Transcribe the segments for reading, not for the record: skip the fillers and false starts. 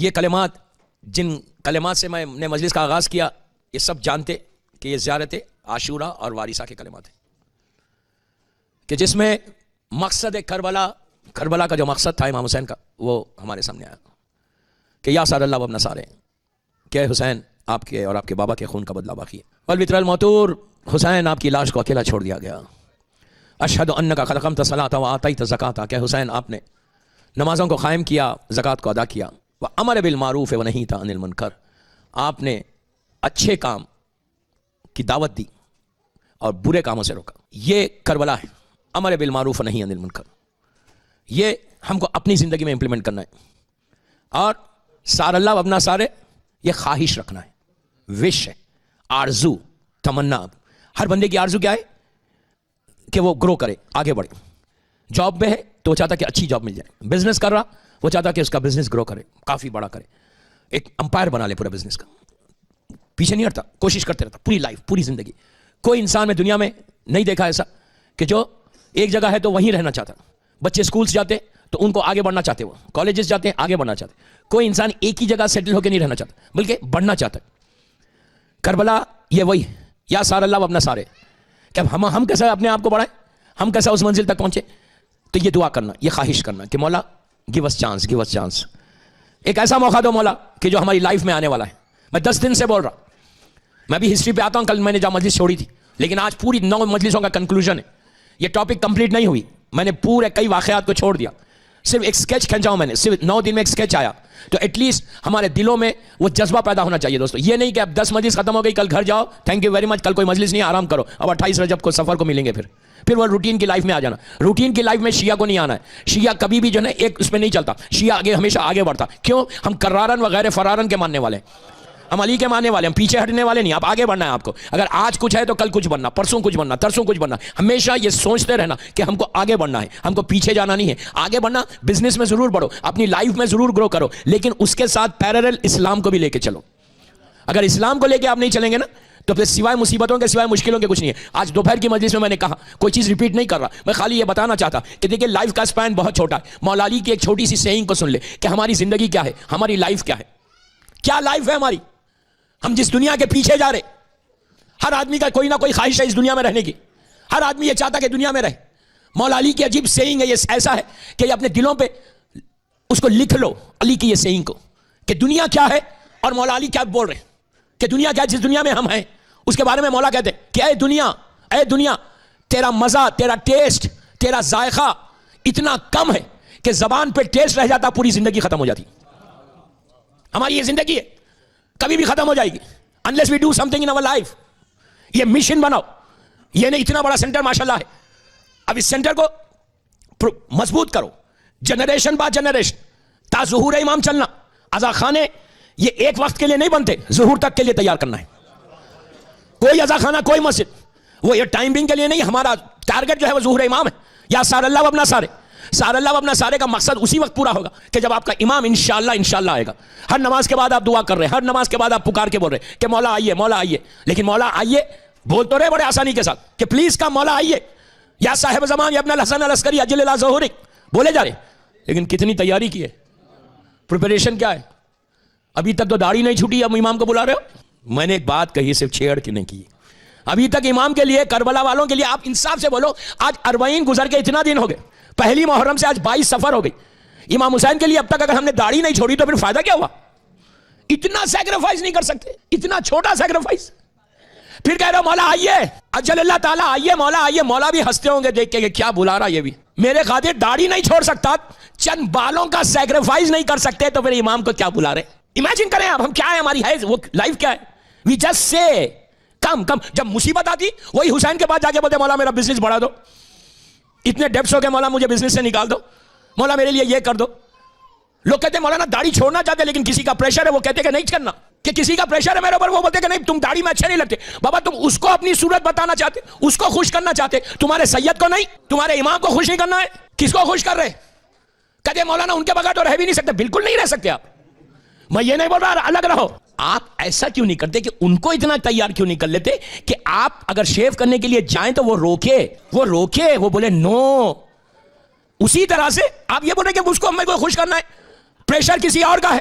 یہ کلمات جن کلمات سے میں نے مجلس کا آغاز کیا، یہ سب جانتے کہ یہ زیارت عاشورہ اور وارثہ کے کلمات ہیں، کہ جس میں مقصد کربلا کا جو مقصد تھا امام حسین کا، وہ ہمارے سامنے آیا کہ یا سار اللہ و ابن سارے، کہ حسین آپ کے اور آپ کے بابا کے خون کا بدلہ باقی ہے، والوتر الموتور، حسین آپ کی لاش کو اکیلا چھوڑ دیا گیا، اشہد انک قد اقمت الصلاۃ و آتیت الزکاۃ، کہ حسین آپ نے نمازوں کو قائم کیا، زکوٰۃ کو ادا کیا، وامر بالمعروف ونہیت عن المنکر، آپ نے اچھے کام کی دعوت دی اور برے کاموں سے روکا۔ یہ کربلا ہے، امر بالمعروف ونہی عن المنکر، یہ ہم کو اپنی زندگی میں امپلیمنٹ کرنا ہے۔ اور سار اللہ و ابنا سارے، یہ خواہش رکھنا ہے، وش ہے، آرزو، تمنا۔ ہر بندے کی آرزو کیا ہے کہ وہ گرو کرے، آگے بڑھے۔ جاب میں ہے تو وہ چاہتا کہ اچھی جاب مل جائے، بزنس کر رہا وہ چاہتا کہ اس کا بزنس گرو کرے، کافی بڑا کرے، ایک امپائر بنا لے پورا بزنس کا، پیچھے نہیں ہٹتا، کوشش کرتے رہتا پوری لائف، پوری زندگی۔ کوئی انسان میں دنیا میں نہیں دیکھا ایسا کہ جو ایک جگہ ہے تو وہیں رہنا چاہتا۔ بچے اسکولس جاتے تو ان کو آگے بڑھنا چاہتے، وہ کالجز جاتے ہیں آگے بڑھنا چاہتے۔ کوئی انسان ایک ہی جگہ سیٹل ہو کے نہیں رہنا چاہتا بلکہ بڑھنا چاہتا ہے۔ کربلا یہ وہی ہے، یا سار اللہ و ابنا سارے، کہ ہم کیسے اپنے آپ کو بڑھائیں، ہم کیسے اس منزل تک پہنچے۔ تو یہ دعا کرنا، یہ خواہش کرنا کہ مولا give us chance, give us chance, ایک ایسا موقع دو مولا کہ جو ہماری لائف میں آنے والا ہے۔ میں 10 دن سے بول رہا، میں بھی ہسٹری پہ آتا ہوں، کل میں نے جہاں مجلس چھوڑی تھی، لیکن آج پوری 9 مجلسوں کا کنکلوژن ہے۔ یہ ٹاپک کمپلیٹ نہیں ہوئی، میں نے پورے کئی واقعات کو چھوڑ دیا، صرف ایک سکیچ کھینچا ہوں میں نے، صرف 9 دن میں ایک سکیچ آیا۔ تو ایٹ لیسٹ ہمارے دلوں میں وہ جذبہ پیدا ہونا چاہیے دوستو۔ یہ نہیں کہ اب 10 مجلس ختم ہو گئی، کل گھر جاؤ، تھینک یو ویری مچ، کل کوئی مجلس نہیں، آرام کرو، اب 28 رجب کو سفر کو ملیں گے، پھر وہ روٹین کی لائف میں آ جانا۔ روٹین کی لائف میں شیعہ کو نہیں آنا ہے، شیعہ کبھی بھی جو ہے ایک اس میں نہیں چلتا، شیعہ آگے ہمیشہ آگے بڑھتا۔ کیوں؟ ہم کرارن وغیرہ فرارن کے ماننے والے ہیں، ہم علی کے ماننے والے ہیں، ہم پیچھے ہٹنے والے نہیں۔ آپ آگے بڑھنا ہے، آپ کو اگر آج کچھ ہے تو کل کچھ بننا، پرسوں کچھ بننا، ترسوں کچھ بننا۔ ہمیشہ یہ سوچتے رہنا کہ ہم کو آگے بڑھنا ہے، ہم کو پیچھے جانا نہیں ہے۔ آگے بڑھنا، بزنس میں ضرور بڑھو، اپنی لائف میں ضرور گرو کرو، لیکن اس کے ساتھ پیرالل اسلام کو بھی لے کے چلو۔ اگر اسلام کو لے کے آپ نہیں چلیں گے نا تو پھر سوائے مصیبتوں کے، سوائے مشکلوں کے کچھ نہیں ہے۔ آج دوپہر کی مجلس میں نے کہا، کوئی چیز ریپیٹ نہیں کر رہا، میں خالی یہ بتانا چاہتا کہ دیکھیں لائف کا سپین بہت چھوٹا ہے۔ مولا علی کی ایک چھوٹی سی سیئنگ کو سن لے کہ ہماری زندگی کیا ہے، ہماری لائف کیا ہے، کیا لائف ہے ہماری۔ ہم جس دنیا کے پیچھے جا رہے، ہر آدمی کا کوئی نہ کوئی خواہش ہے اس دنیا میں رہنے کی، ہر آدمی یہ چاہتا کہ دنیا میں رہے۔ مولا علی کی عجیب سیئنگ ہے، یہ ایسا ہے کہ یہ اپنے دلوں پہ اس کو لکھ لو، علی کی یہ سیئنگ کو، کہ دنیا کیا ہے اور مولا علی کیا بول رہے ہیں کہ دنیا کیا ہے۔ جس دنیا میں ہم ہیں اس کے بارے میں مولا کہتے ہیں کہ اے دنیا تیرا مزہ، تیرا ٹیسٹ، تیرا ذائقہ اتنا کم ہے کہ زبان پہ ٹیسٹ رہ جاتا، پوری زندگی ختم ہو جاتی۔ ہماری یہ زندگی ہے، کبھی بھی ختم ہو جائے گی unless we do something in our life۔ یہ مشن بناؤ، یہ نہیں اتنا بڑا سینٹر ماشاءاللہ ہے، اب اس سینٹر کو مضبوط کرو، جنریشن بعد جنریشن، تا ظہور امام چلنا۔ عزا خانے یہ ایک وقت کے لیے نہیں بنتے، ظہور تک کے لیے تیار کرنا ہے۔ کوئی عزا خانہ، کوئی مسجد وہ یہ ٹائم بینگ کے لیے نہیں، ہمارا ٹارگٹ جو ہے وہ ظہور امام ہے۔ یا سار اللہ و ابنا سارے، سار اللہ و ابنا سارے کا مقصد اسی وقت پورا ہوگا کہ جب آپ کا امام انشاءاللہ آئے گا۔ ہر نماز کے بعد آپ دعا کر رہے ہیں، ہر نماز کے بعد آپ پکار کے بول رہے ہیں کہ مولا آئیے، مولا آئیے، لیکن مولا آئیے بول تو رہے بڑے آسانی کے ساتھ کہ پلیز کا مولا آئیے، یا صاحب زمان یا ابن الحسن العسکری اجل اللہ ظہورک بولے جا رہے، لیکن کتنی تیاری کی ہے، پریپریشن کیا ہے۔ ابھی تک تو داڑھی نہیں چھوٹی، اب امام کو بلا رہے ہو۔ میں نے ایک بات کہی، صرف چھیڑ کے نہیں کی، ابھی تک امام کے لیے، کربلا والوں کے لیے آپ انصاف سے بولو، آج 40 گزر کے اتنا دن ہو گئے، پہلی محرم سے آج 22 سفر ہو گئی۔ امام حسین کے لیے اب تک اگر ہم نے داڑھی نہیں چھوڑی تو پھر فائدہ کیا ہوا؟ اتنا سیکریفائس نہیں کر سکتے، اتنا چھوٹا سیکریفائس۔ پھر کہہ رہے ہو مولا آئیے، اجل اللہ تعالیٰ آئیے، مولا آئیے۔ مولا بھی ہنستے ہوں گے دیکھ کے کہ کیا بلا رہا یہ بھی، میرے خاطر داڑھی نہیں چھوڑ سکتا، چند بالوں کا سیکریفائس نہیں کر سکتے تو پھر امام کو کیا بلا رہے۔ امیجن کریں آپ، ہم کیا ہے، ہماری ہے وہ لائف کیا ہے۔ وی جسٹ سے کم جب مصیبت آتی وہی حسین کے پاس جا کے بولتے مولا میرا بزنس بڑھا دو، اتنے ڈیپس ہو گئے مولا مجھے بزنس سے نکال دو، مولا میرے لیے یہ کر دو۔ لوگ کہتے ہیں مولانا داڑھی چھوڑنا چاہتے لیکن کسی کا پریشر ہے، وہ کہتے کہ نہیں کرنا، کہ کسی کا پریشر ہے میرے اوپر، وہ بولتے کہ نہیں تم داڑھی میں اچھے نہیں لگتے۔ بابا تم اس کو اپنی صورت بتانا چاہتے، اس کو خوش کرنا چاہتے، تمہارے سید کو نہیں، تمہارے امام کو خوش نہیں کرنا ہے۔ کس کو خوش کر رہے؟ کہتے مولانا ان کے بغیر تو رہ بھی نہیں سکتے۔ بالکل نہیں رہ سکتے آپ، میں یہ نہیں بول رہا الگ رہو۔ آپ ایسا کیوں نہیں کرتے کہ ان کو اتنا تیار کیوں نہیں کر لیتے کہ آپ اگر شیو کرنے کے لیے جائیں تو وہ روکے، وہ بولے نو۔ اسی طرح سے آپ یہ بول رہے کہ اس کو ہمیں کوئی خوش کرنا ہے، پریشر کسی اور کا ہے،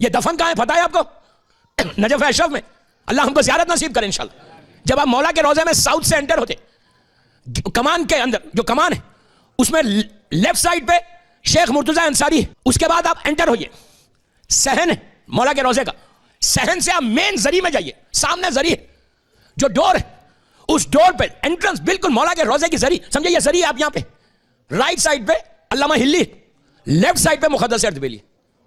یہ دفن کہاں ہے پتہ ہے آپ کو؟ نجف اشرف میں. اللہ ہم کو زیارت نصیب کرے انشاءاللہ. جب آپ مولا کے روزے میں ساؤتھ سے انٹر ہوتے, کمان کے اندر جو کمان ہے اس میں لیفٹ سائڈ پہ شیخ مرتضی انصاری ہے. اس کے بعد آپ انٹر ہوئیے, صحن ہے مولا کے روزے کا, صحن سے آپ مین زری میں جائیے, سامنے زری ہے, جو ڈور ہے اس ڈور پہ انٹرنس بالکل مولا کے روزے کی زری, سمجھے یہ زری ہے. آپ یہاں پہ رائٹ سائڈ پہ علامہ ہلی, لیفٹ سائڈ پہ مقدس اردبیلی.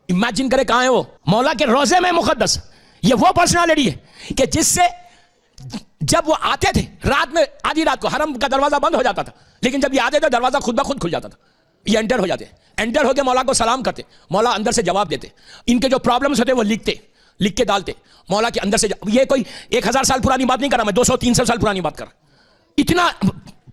امیجن کرے کہاں ہے وہ؟ مولا کے روزے میں مقدس. یہ وہ پرسنالٹی ہے کہ جس سے جب وہ آتے تھے رات میں, آدھی رات کو حرم کا دروازہ بند ہو جاتا تھا, لیکن جب یہ آتے تھے دروازہ خود بخود کھل جاتا تھا. یہ انٹر ہو جاتے, انٹر ہو کے مولا کو سلام کرتے, مولا اندر سے جواب دیتے, ان کے جو پرابلمز ہوتے وہ لکھ کے ڈالتے مولا کے اندر سے. یہ کوئی 1000 سال پرانی بات نہیں کر رہا میں, 200-300 سال پرانی بات کر رہا. اتنا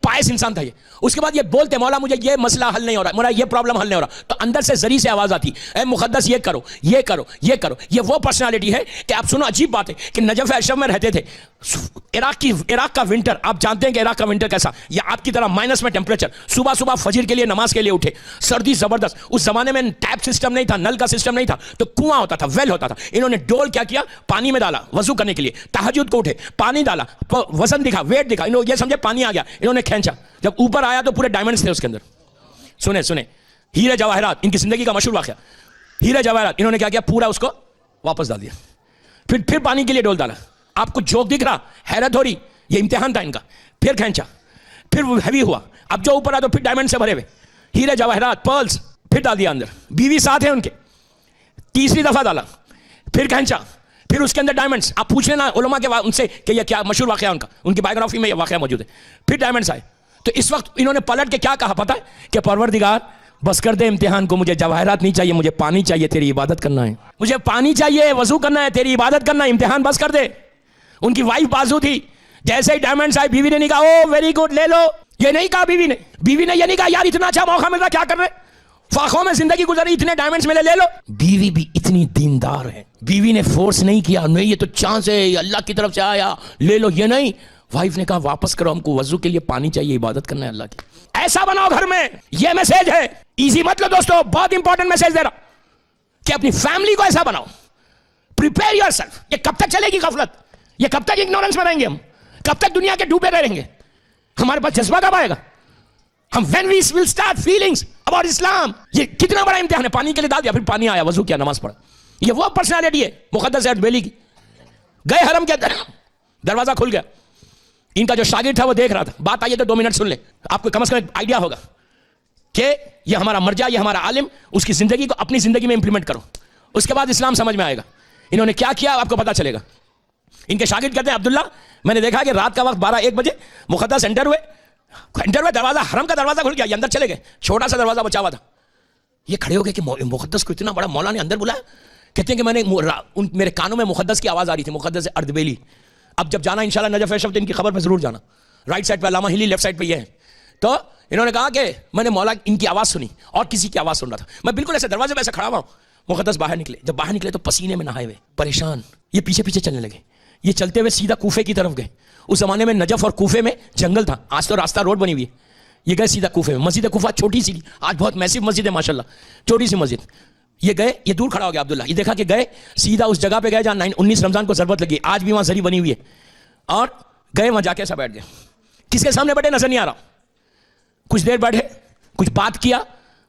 پائس انسان تھا یہ. اس کے بعد یہ بولتے مولا مجھے یہ مسئلہ حل نہیں ہو رہا, مولا یہ پرابلم حل نہیں ہو رہا, تو اندر سے زری سے آواز آتی, اے مقدس یہ کرو یہ کرو یہ کرو. یہ وہ پرسنالٹی ہے کہ آپ سنو, عجیب بات ہے کہ نجف اشرف میں رہتے تھے. عراق کا ونٹر, آپ جانتے ہیں کہ عراق کا ونٹر کیسا, یا آپ کی طرح مائنس میں ٹیمپریچر. صبح فجر کے لیے نماز کے لیے اٹھے, سردی زبردست. اس زمانے میں ٹیپ سسٹم نہیں تھا, نل کا سسٹم نہیں تھا, تو کنواں ہوتا تھا, ویل ہوتا تھا. انہوں نے ڈول کیا کیا, پانی میں ڈالا وضو کرنے کے لیے. تہجد کو اٹھے, پانی ڈالا, وزن دکھا, ویٹ دکھا, انہوں یہ سمجھے پانی آ گیا, انہوں نے کھینچا. جب اوپر آیا تو پورے ڈائمنڈز تھے اس کے اندر. سنیں ہیرے جواہرات, ان کی زندگی کا مشہور واقعہ. ہیرے جواہرات انہوں نے کیا کیا, پورا اس کو واپس ڈال دیا. پھر پانی کے لیے ڈول ڈالا. آپ کو جوک دکھ رہا, حیرت ہو رہی, یہ امتحان تھا ان کا. پھر کھینچا, پھر وہ ہیوی ہوا. اب جو اوپر آیا تو پھر ڈائمنڈ سے بھرے ہوئے ہیرے جواہرات پرلز, پھر ڈال دیا اندر. بیوی ساتھ ہیں ان کے, تیسری دفعہ ڈالا, پھر کھینچا, پھر اس کے اندر ڈائمنڈز. آپ پوچھ لینا علماء کے ان سے کہ یہ کیا مشہور واقعہ ان کا, ان کی بایوگرافی میں یہ واقعہ موجود ہے. پھر ڈائمنڈز آئے. تو اس وقت انہوں نے پلٹ کے کیا کہا پتہ ہے, کہ پروردگار بس کر دے امتحان کو, مجھے جواہرات نہیں چاہیے, مجھے پانی چاہیے, تیری عبادت کرنا ہے. مجھے پانی چاہیے, وضو کرنا ہے, تیری عبادت کرنا ہے, امتحان بس کر دے. ان کی وائف بازو تھی, جیسے ہی ڈائمنڈز آئے بیوی نے نہیں کہا او ویری گڈ لے لو, یہ نہیں کہا بیوی نے یہ نہیں کہا یار اتنا اچھا موقع مل رہا کیا کر رہے, فاخوں میں زندگی گزر رہی, اتنے ڈائمنڈز ملے لے لو. بیوی بھی اتنی دیندار ہے, بیوی نے فورس نہیں کیا, نہیں یہ تو چانس ہے, یہ اللہ کی طرف سے آیا, لے لو. یہ نہیں, وائف نے کہا واپس کرو, ہم کو وضو کے لیے پانی چاہیے, عبادت کرنا ہے اللہ کی. ایسا بناؤ گھر میں. یہ میسج ہے, ایزی مت لو دوستو, بہت انپورٹنٹ میسج دے رہا کہ اپنی فیملی کو ایسا بناؤ. Prepare your self. یہ کب تک چلے گی غفلت, یہ کب تک اگنورنس میں رہیں گے ہم, کب تک دنیا کے ڈوبے رہیں گے, ہمارے پاس جذبہ کب آئے گا ہم, when we will start feelings about Islam. یہ کتنا بڑا امتحان ہے, پانی کے لیے ڈال دیا, پھر پانی آیا, وضو کیا, نماز پڑھا. یہ وہ پرسنالٹی ہے مقدس اردبیلی کی. گئے حرم کے اندر, دروازہ کھل گیا, ان کا جو شاگرد تھا وہ دیکھ رہا تھا. بات آئیے تو 2 منٹ سن لیں, آپ کو کم از کم ایک آئیڈیا ہوگا کہ یہ ہمارا مرجع, یہ ہمارا عالم, اس کی زندگی کو اپنی زندگی میں امپلیمنٹ کرو, اس کے بعد اسلام سمجھ میں آئے گا. انہوں نے کیا کیا آپ کو پتا چلے گا. ان کے شاگرد کہتے ہیں عبداللہ, میں نے دیکھا کہ رات کا وقت 12-1 بجے مقدس انٹر ہوئے, دروازہ حرم کا دروازہ کھل گیا, یہ اندر چلے گئے, چھوٹا سا دروازہ بچا ہوا تھا. یہ کھڑے ہو گئے کہ مقدس کو اتنا بڑا مولا نے اندر بلایا. کہتے ہیں کہ میں نے میرے کانوں میں مقدس کی آواز آ رہی تھی, مقدس اردبیلی. اب جب جانا انشاءاللہ نجف اشرف, ان کی خبر پہ ضرور جانا. رائٹ سائڈ پہ علامہ ہلی, لیفٹ سائڈ پہ یہ ہے. تو انہوں نے کہا کہ میں نے مولا ان کی آواز سنی اور کسی کی آواز سن رہا تھا. میں بالکل ایسے دروازے پہ ایسے کھڑا ہوا ہوں. مقدس باہر نکلے, جب باہر نکلے تو پسینے میں نہائے ہوئے, پریشان. یہ پیچھے چلنے لگے. یہ چلتے ہوئے سیدھا کوفے کی طرف گئے. اس زمانے میں نجف اور کوفے میں جنگل تھا, آج تو راستہ روڈ بنی ہوئی ہے. یہ گئے سیدھا کوفے میں. مسجد کوفہ چھوٹی سی, آج بہت میسیو مسجد ہے ماشاءاللہ, چھوٹی سی مسجد. یہ گئے, یہ دور کھڑا ہو گیا عبداللہ, یہ دیکھا کہ گئے سیدھا اس جگہ پہ گئے جہاں 19 رمضان کو ضربت لگی, آج بھی وہاں زری بنی ہوئی ہے. اور گئے وہاں جا کے ایسا بیٹھ گئے. کس کے سامنے بیٹھے نظر نہیں آ رہا. کچھ دیر بیٹھے, کچھ بات کیا,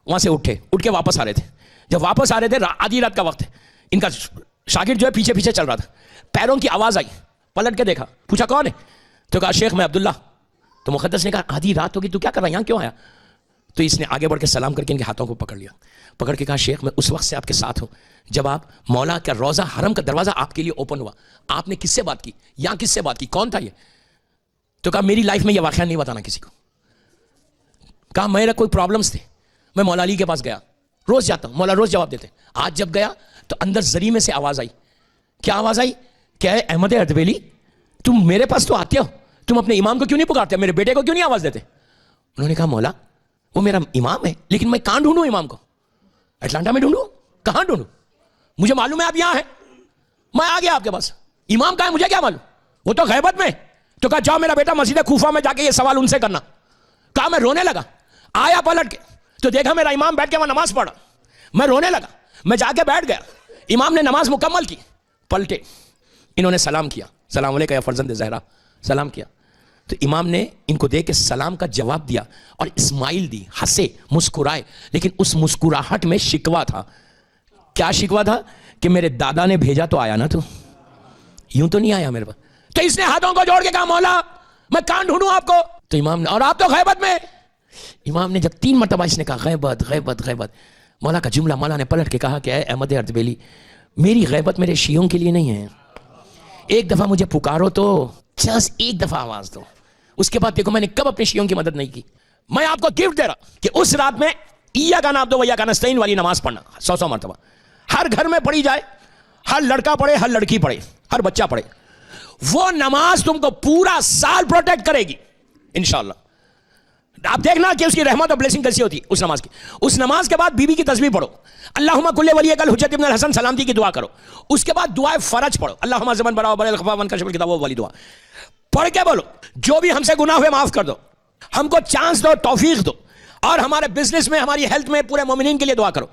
وہاں سے اٹھ کے واپس آ رہے تھے. جب واپس آ رہے تھے, آدھی رات کا وقت ہے, ان کا شاگرد جو ہے پیچھے چل رہا تھا. پیروں کی آواز آئی, پلٹ کے دیکھا, پوچھا کون ہے, تو کہا شیخ میں عبداللہ. تو مقدس نے کہا آدھی رات ہوگی, تو کیا کر رہا ہے, یہاں کیوں آیا. تو اس نے آگے بڑھ کے سلام کر کے ان کے ہاتھوں کو پکڑ لیا, پکڑ کے کہا شیخ میں اس وقت سے آپ کے ساتھ ہوں جب آپ مولا کا روزہ حرم کا دروازہ آپ کے لیے اوپن ہوا, آپ نے کس سے بات کی, یہاں کس سے بات کی, کون تھا یہ. تو کہا میری لائف میں یہ واقعہ نہیں بتانا کسی کو. کہا میرے کوئی پرابلمس تھے, میں مولا علی کے پاس گیا, روز جاتا ہوں, مولا روز جواب دیتے. آج جب گیا تو اندر زری میں سے آواز آئی. کیا آواز آئی, کیا ہے احمد اردبیلی, تم میرے پاس تو آتے ہو, تم اپنے امام کو کیوں نہیں پکارتے, میرے بیٹے کو کیوں نہیں آواز دیتے. انہوں نے کہا مولا وہ میرا امام ہے, لیکن میں کہاں ڈھونڈوں امام کو, اٹلانٹا میں ڈھونڈوں, کہاں ڈھونڈوں, مجھے معلوم ہے آپ یہاں ہیں, میں آ گیا آپ کے پاس, امام کہاں ہے مجھے کیا معلوم, وہ تو غیبت میں. تو کہا جاؤ میرا بیٹا مسجد کوفہ میں جا کے یہ سوال ان سے کرنا. کہا میں رونے لگا, آیا پلٹ کے تو دیکھا میرا امام بیٹھ کے وہاں نماز پڑھا, میں رونے لگا, میں جا کے بیٹھ گیا. امام نے نماز مکمل کی, پلٹے, انہوں نے سلام کیا, سلام علیکم یا فرزند زہرا, سلام کیا. تو امام نے ان کو دیکھ کے سلام کا جواب دیا اور اسمائل دی, ہنسے, مسکرائے, لیکن اس مسکراہٹ میں شکوہ تھا. کیا شکوہ تھا؟ کہ میرے دادا نے بھیجا تو آیا نا, تو یوں تو نہیں آیا میرے پاس. تو اس نے ہاتھوں کو جوڑ کے کہا مولا میں کہاں ڈھونڈوں آپ کو؟ تو امام نے, اور آپ تو غیبت میں. امام نے جب 3 مرتبہ اس نے کہا غیبت غیبت غیبت, مولا کا جملہ مولا نے پلٹ کے کہا کہ اے احمد اردبیلی, میری غیبت میرے شیعوں کے لیے نہیں ہے. ایک دفعہ مجھے پکارو تو, جسٹ ایک دفعہ آواز دو, اس کے بعد دیکھو میں نے کب اپنے شیعوں کی مدد نہیں کی. میں آپ کو گفٹ دے رہا کہ اس رات میں ایاک نعبد و ایاک نستعین والی نماز پڑھنا 100 مرتبہ, ہر گھر میں پڑھی جائے, ہر لڑکا پڑھے, ہر لڑکی پڑھے, ہر بچہ پڑھے. وہ نماز تم کو پورا سال پروٹیکٹ کرے گی انشاءاللہ. آپ دیکھنا کہ اس کی رحمت اور بلیسنگ کیسی ہوتی ہے اس نماز کی. اس نماز کے بعد بیوی کی تسبیح پڑھو, اللہم کل ولیک الحجت ابن الحسن سلامتی کی دعا کرو. اس کے بعد دعائے فرج پڑھو, اللہم زمن برا وبر الخفا من کشف الکتاب, وہ والی دعا پڑھ کے بولو جو بھی ہم سے گناہ ہوئے معاف کر دو, ہم کو چانس دو, توفیق دو, اور ہمارے بزنس میں, ہماری ہیلتھ میں, پورے مومنین کے لیے دعا کرو.